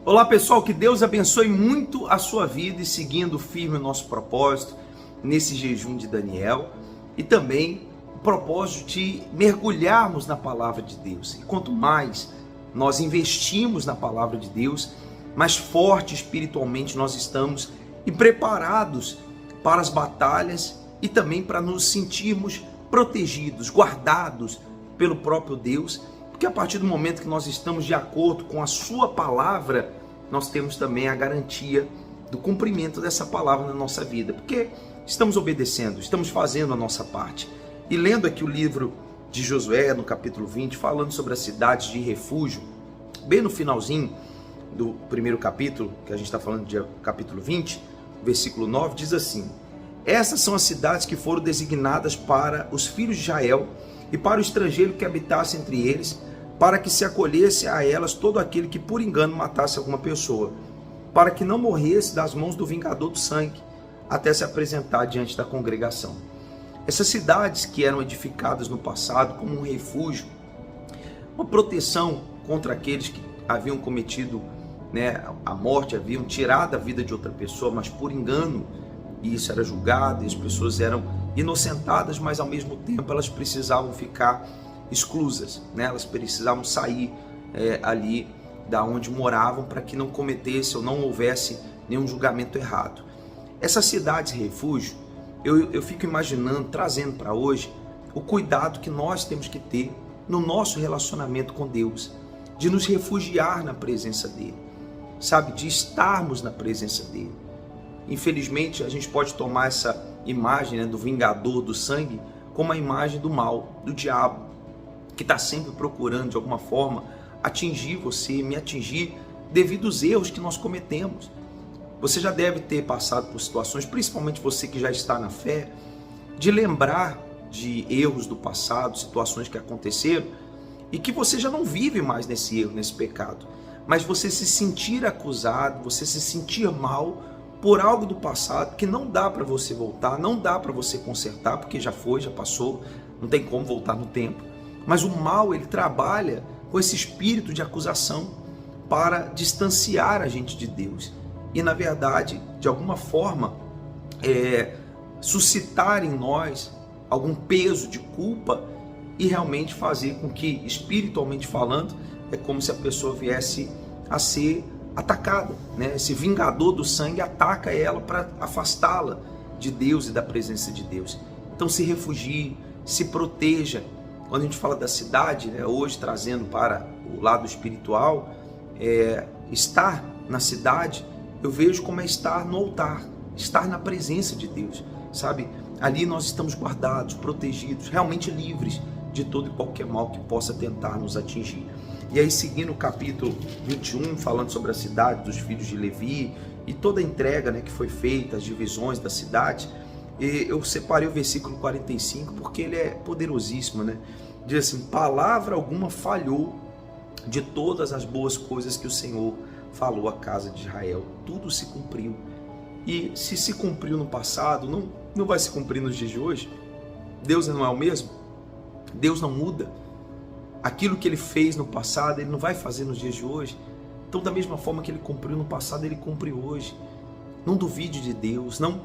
Olá pessoal, que Deus abençoe muito a sua vida e seguindo firme o nosso propósito nesse jejum de Daniel e também o propósito de mergulharmos na palavra de Deus. E quanto mais nós investimos na palavra de Deus, mais forte espiritualmente nós estamos e preparados para as batalhas e também para nos sentirmos protegidos, guardados pelo próprio Deus. Porque a partir do momento que nós estamos de acordo com a sua palavra, nós temos também a garantia do cumprimento dessa palavra na nossa vida. Porque estamos obedecendo, estamos fazendo a nossa parte. E lendo aqui o livro de Josué, no capítulo 20, falando sobre as cidades de refúgio, bem no finalzinho do primeiro capítulo, que a gente está falando de capítulo 20, versículo 9, diz assim: essas são as cidades que foram designadas para os filhos de Israel e para o estrangeiro que habitasse entre eles, para que se acolhesse a elas todo aquele que por engano matasse alguma pessoa, para que não morresse das mãos do vingador do sangue, até se apresentar diante da congregação. Essas cidades que eram edificadas no passado como um refúgio, uma proteção contra aqueles que haviam cometido a morte, haviam tirado a vida de outra pessoa, mas por engano, e isso era julgado, e as pessoas eram inocentadas, mas ao mesmo tempo elas precisavam ficar exclusas, elas precisavam sair ali da onde moravam para que não cometesse ou não houvesse nenhum julgamento errado. Essas cidades refúgio, eu fico imaginando, trazendo para hoje o cuidado que nós temos que ter no nosso relacionamento com Deus, de nos refugiar na presença dele, sabe, de estarmos na presença dele. Infelizmente a gente pode tomar essa imagem do vingador do sangue como a imagem do mal, do diabo, que está sempre procurando de alguma forma atingir você, me atingir, devido aos erros que nós cometemos. Você já deve ter passado por situações, principalmente você que já está na fé, de lembrar de erros do passado, situações que aconteceram e que você já não vive mais nesse erro, nesse pecado, mas você se sentir acusado, você se sentir mal por algo do passado que não dá para você voltar, não dá para você consertar, porque já foi, já passou, não tem como voltar no tempo. Mas o mal, ele trabalha com esse espírito de acusação para distanciar a gente de Deus. E na verdade, de alguma forma, suscitar em nós algum peso de culpa e realmente fazer com que, espiritualmente falando, é como se a pessoa viesse a ser atacada, Esse vingador do sangue ataca ela para afastá-la de Deus e da presença de Deus. Então se refugie, se proteja. Quando a gente fala da cidade, hoje trazendo para o lado espiritual, estar na cidade, eu vejo como é estar no altar, estar na presença de Deus, sabe? Ali nós estamos guardados, protegidos, realmente livres de todo e qualquer mal que possa tentar nos atingir. E aí, seguindo o capítulo 21, falando sobre a cidade dos filhos de Levi e toda a entrega que foi feita, as divisões da cidade, eu separei o versículo 45 porque ele é poderosíssimo, Diz assim: palavra alguma falhou de todas as boas coisas que o Senhor falou à casa de Israel, tudo se cumpriu. E se cumpriu no passado, não vai se cumprir nos dias de hoje? Deus não é o mesmo? Deus não muda? Aquilo que ele fez no passado, ele não vai fazer nos dias de hoje? Então, da mesma forma que ele cumpriu no passado, ele cumpre hoje. Não duvide de Deus, não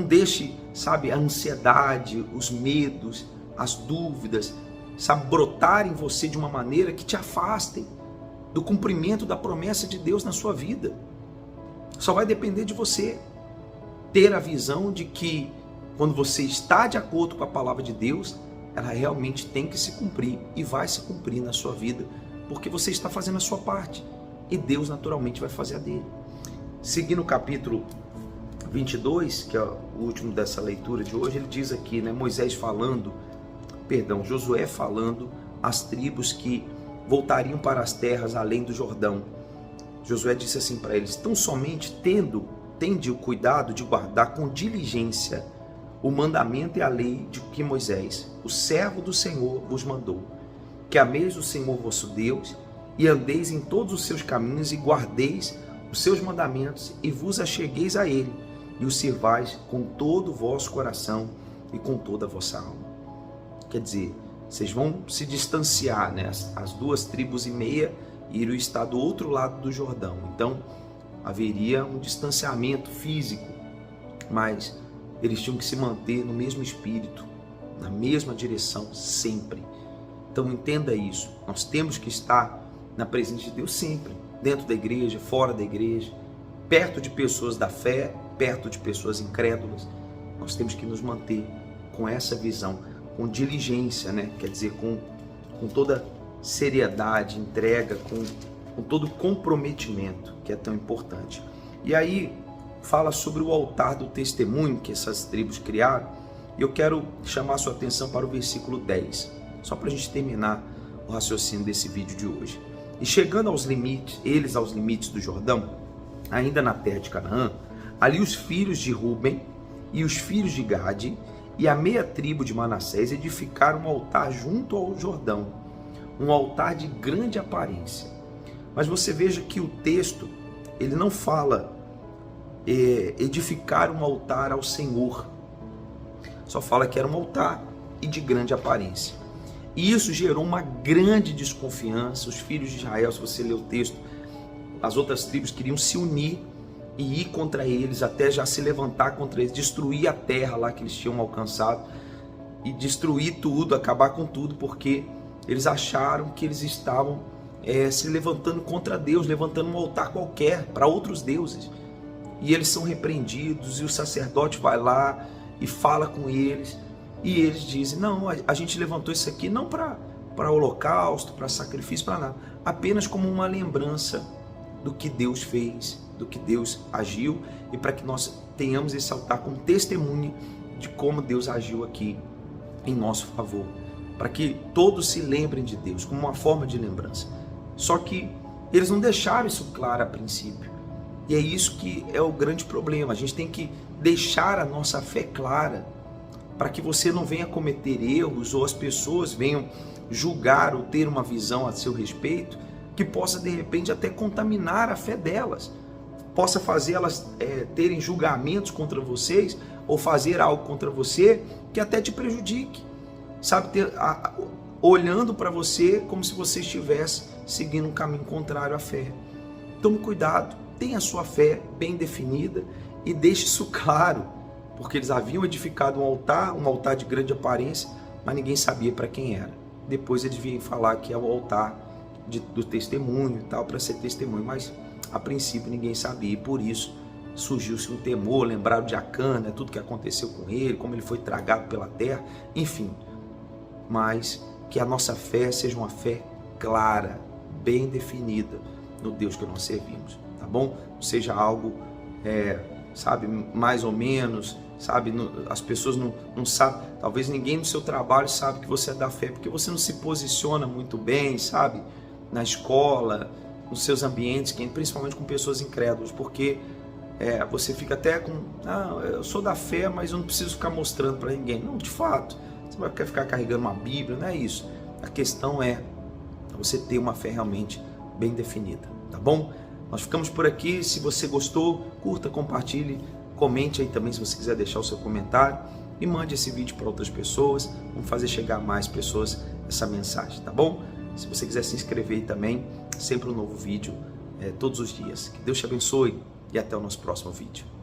deixe, sabe, a ansiedade, os medos, as dúvidas, sabe, brotar em você de uma maneira que te afastem do cumprimento da promessa de Deus na sua vida. Só vai depender de você ter a visão de que quando você está de acordo com a palavra de Deus, ela realmente tem que se cumprir e vai se cumprir na sua vida, porque você está fazendo a sua parte e Deus naturalmente vai fazer a dele. Seguindo o capítulo 22, que é o último dessa leitura de hoje, ele diz aqui, Josué falando às tribos que voltariam para as terras além do Jordão. Josué disse assim para eles: tão somente tende o cuidado de guardar com diligência o mandamento e a lei de que Moisés, o servo do Senhor, vos mandou, que ameis o Senhor vosso Deus e andeis em todos os seus caminhos e guardeis os seus mandamentos e vos achegueis a ele e o sirvais com todo o vosso coração e com toda a vossa alma. Quer dizer, vocês vão se distanciar, as 2,5 tribos e iriam estar do outro lado do Jordão. Então haveria um distanciamento físico, mas eles tinham que se manter no mesmo espírito, na mesma direção sempre. Então entenda isso, nós temos que estar na presença de Deus sempre, dentro da igreja, fora da igreja, perto de pessoas da fé, perto de pessoas incrédulas. Nós temos que nos manter com essa visão, com diligência, né? Quer dizer, com toda seriedade, entrega, com todo comprometimento, que é tão importante. E aí fala sobre o altar do testemunho que essas tribos criaram, e eu quero chamar a sua atenção para o versículo 10, só para a gente terminar o raciocínio desse vídeo de hoje. E chegando aos limites do Jordão, ainda na terra de Canaã, ali os filhos de Ruben e os filhos de Gade e a meia tribo de Manassés edificaram um altar junto ao Jordão, um altar de grande aparência. Mas você veja que o texto, ele não fala edificar um altar ao Senhor, só fala que era um altar e de grande aparência. E isso gerou uma grande desconfiança. Os filhos de Israel, se você ler o texto, as outras tribos queriam se unir e ir contra eles, até já se levantar contra eles, destruir a terra lá que eles tinham alcançado e destruir tudo, acabar com tudo, porque eles acharam que eles estavam se levantando contra Deus, levantando um altar qualquer para outros deuses. E eles são repreendidos, e o sacerdote vai lá e fala com eles, e eles dizem: não, a gente levantou isso aqui não para holocausto, para sacrifício, para nada, apenas como uma lembrança do que Deus fez, do que Deus agiu, e para que nós tenhamos esse altar como testemunho de como Deus agiu aqui em nosso favor, para que todos se lembrem de Deus como uma forma de lembrança. Só que eles não deixaram isso claro a princípio, e é isso que é o grande problema. A gente tem que deixar a nossa fé clara, para que você não venha cometer erros, ou as pessoas venham julgar ou ter uma visão a seu respeito que possa de repente até contaminar a fé delas, possa fazer elas terem julgamentos contra vocês, ou fazer algo contra você que até te prejudique, sabe, olhando para você como se você estivesse seguindo um caminho contrário à fé. Tome cuidado, tenha a sua fé bem definida e deixe isso claro, porque eles haviam edificado um altar de grande aparência, mas ninguém sabia para quem era. Depois eles vêm falar que é o altar do testemunho e tal, para ser testemunho, mas a princípio ninguém sabia, e por isso surgiu-se um temor. Lembraram de Acã, né, tudo que aconteceu com ele, como ele foi tragado pela terra, enfim. Mas que a nossa fé seja uma fé clara, bem definida no Deus que nós servimos, tá bom? Não seja algo, sabe, mais ou menos, sabe, as pessoas não sabem, talvez ninguém no seu trabalho sabe que você é da fé, porque você não se posiciona muito bem, sabe, na escola, nos seus ambientes, principalmente com pessoas incrédulas, porque você fica até com: eu sou da fé, mas eu não preciso ficar mostrando para ninguém. Não, de fato, você vai querer ficar carregando uma Bíblia, não é isso. A questão é você ter uma fé realmente bem definida, tá bom? Nós ficamos por aqui. Se você gostou, curta, compartilhe, comente aí também se você quiser deixar o seu comentário, e mande esse vídeo para outras pessoas. Vamos fazer chegar a mais pessoas essa mensagem, tá bom? Se você quiser se inscrever também, sempre um novo vídeo todos os dias. Que Deus te abençoe e até o nosso próximo vídeo.